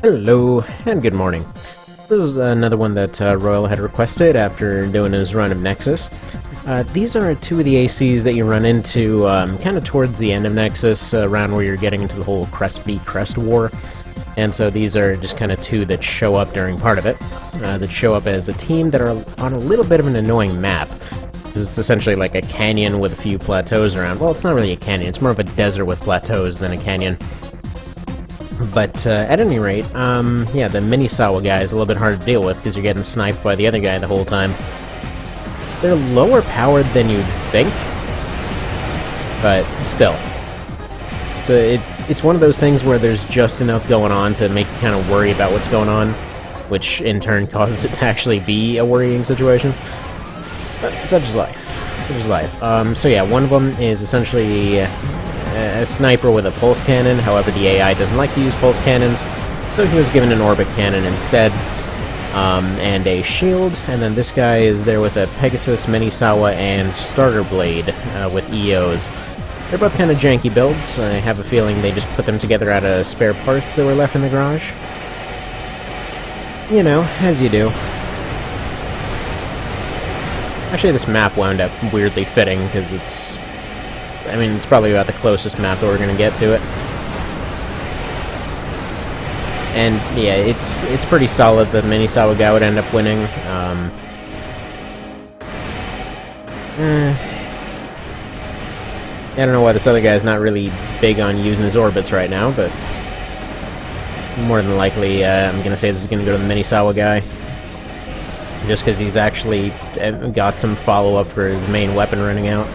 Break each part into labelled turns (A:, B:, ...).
A: Hello, and good morning. This is another one that Royal had requested after doing his run of Nexus. These are two of the ACs that you run into kind of towards the end of Nexus, around where you're getting into the whole Crest v Crest war. And so these are just kind of two that show up during part of it, that show up as a team that are on a little bit of an annoying map. It's essentially like a canyon with a few plateaus around. Well, it's not really a canyon, it's more of a desert with plateaus than a canyon. But at any rate, yeah, the mini Sawa guy is a little bit hard to deal with because you're getting sniped by the other guy the whole time. They're lower powered than you'd think, but still. It's one of those things where there's just enough going on to make you kind of worry about what's going on, which in turn causes it to actually be a worrying situation. But such is life. Such is life. So yeah, one of them is essentially a sniper with a pulse cannon. However, the AI doesn't like to use pulse cannons, so he was given an orbit cannon instead, and a shield. And then this guy is there with a Pegasus, Mini Sawa, and Starter Blade with EOs. They're both kind of janky builds. I have a feeling they just put them together out of spare parts that were left in the garage. You know, as you do. Actually, this map wound up weirdly fitting, because it's probably about the closest map that we're going to get to it. And, yeah, it's pretty solid. The Mini Sawa guy would end up winning. I don't know why this other guy's not really big on using his orbits right now, but more than likely, I'm going to say this is going to go to the Mini Sawa guy. Just because he's actually got some follow-up for his main weapon running out.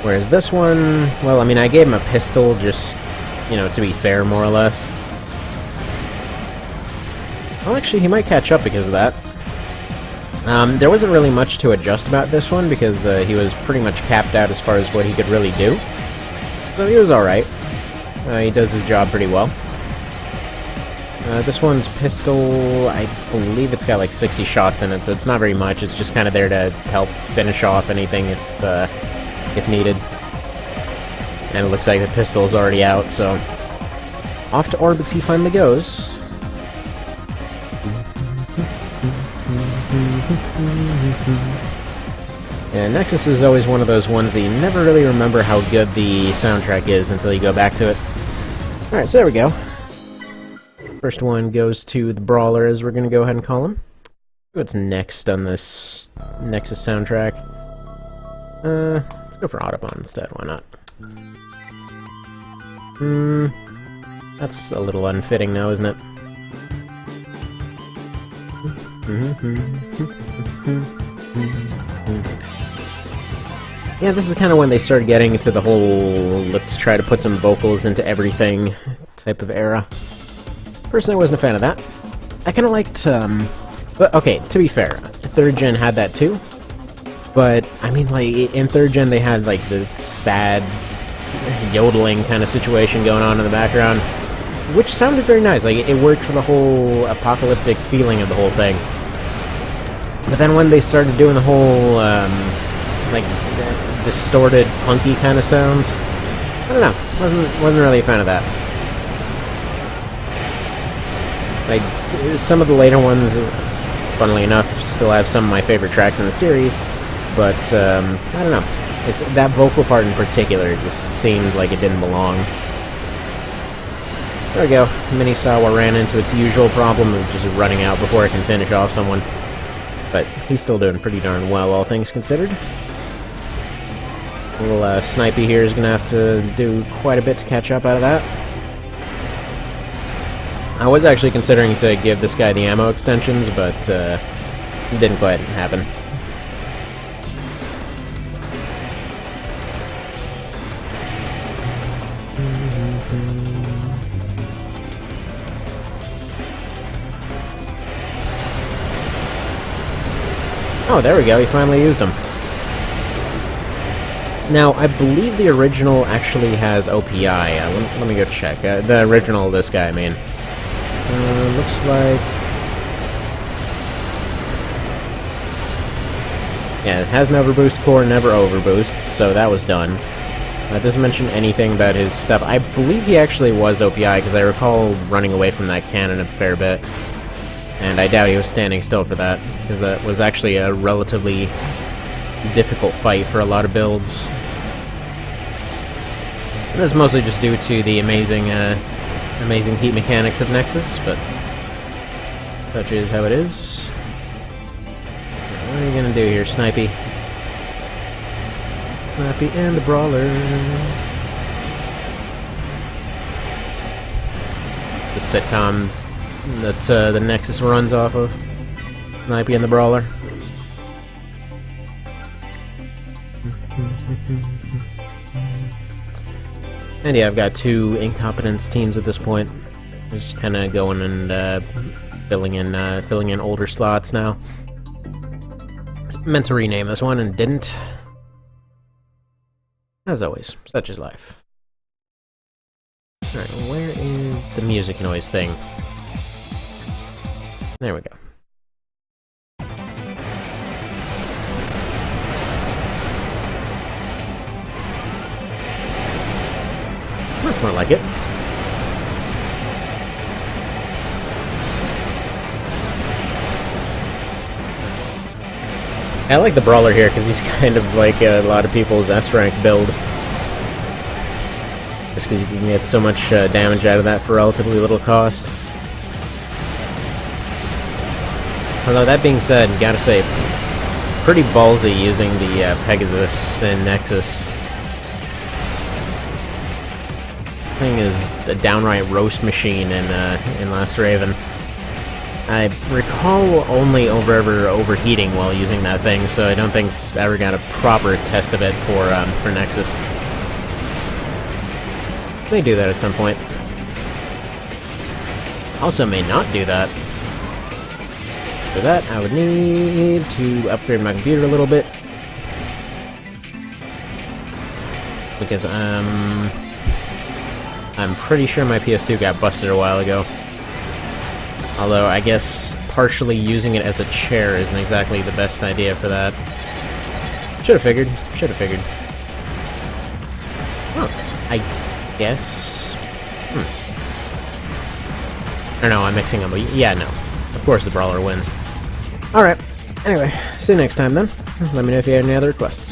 A: Whereas this one, well, I mean, I gave him a pistol just, you know, to be fair, more or less. Well, actually, he might catch up because of that. There wasn't really much to adjust about this one because he was pretty much capped out as far as what he could really do. So he was alright. He does his job pretty well. This one's pistol, I believe it's got like 60 shots in it, so it's not very much. It's just kind of there to help finish off anything if needed. And it looks like the pistol's already out, so off to orbits he finally goes. And Nexus is always one of those ones that you never really remember how good the soundtrack is until you go back to it. Alright, so there we go. First one goes to the Brawler, as we're going to go ahead and call him. What's next on this Nexus soundtrack? Let's go for Autobahn instead, why not? That's a little unfitting now, isn't it? Yeah, this is kind of when they started getting into the whole let's try to put some vocals into everything type of era. Personally, I wasn't a fan of that. I kind of liked, but okay, to be fair, 3rd gen had that too. But, I mean, like, in 3rd gen they had, like, the sad, yodeling kind of situation going on in the background, which sounded very nice. Like, it worked for the whole apocalyptic feeling of the whole thing. But then when they started doing the whole, like, distorted, punky kind of sounds, I don't know, wasn't really a fan of that. Like, some of the later ones, funnily enough, still have some of my favorite tracks in the series, but, I don't know. It's that vocal part in particular just seemed like it didn't belong. There we go. Mini Sawa ran into its usual problem of just running out before it can finish off someone. But he's still doing pretty darn well, all things considered. Little Snipey here is going to have to do quite a bit to catch up out of that. I was actually considering to give this guy the ammo extensions, but it didn't quite happen. Oh, there we go, he finally used them. Now, I believe the original actually has OPI. Let me go check. The original of this guy, I mean. Looks like... Yeah, it has never boost core, never overboost, so that was done. Doesn't mention anything about his stuff. I believe he actually was OPI, because I recall running away from that cannon a fair bit. And I doubt he was standing still for that, because that was actually a relatively difficult fight for a lot of builds. And that's mostly just due to the amazing heat mechanics of Nexus, but such is how it is. What are you gonna do here, Snipey? Snipey and the Brawler. The sitcom that the Nexus runs off of. Snipey and the Brawler. And yeah, I've got 2 incompetence teams at this point. Just kind of going and filling in older slots now. Meant to rename this one and didn't. As always, such is life. Alright, where is the music noise thing? There we go. That's more like it. I like the Brawler here because he's kind of like a lot of people's S-rank build. Just because you can get so much damage out of that for relatively little cost. Although that being said, gotta say, pretty ballsy using the Pegasus in Nexus. Thing is a downright roast machine in Last Raven. I recall only ever overheating while using that thing, so I don't think I ever got a proper test of it for Nexus. May do that at some point. Also may not do that. For that, I would need to upgrade my computer a little bit. Because I'm pretty sure my PS2 got busted a while ago. Although, I guess partially using it as a chair isn't exactly the best idea for that. Should've figured. Oh, I guess... I don't know, I'm mixing them, but yeah, no. Of course the Brawler wins. Alright, anyway, see you next time then. Let me know if you have any other requests.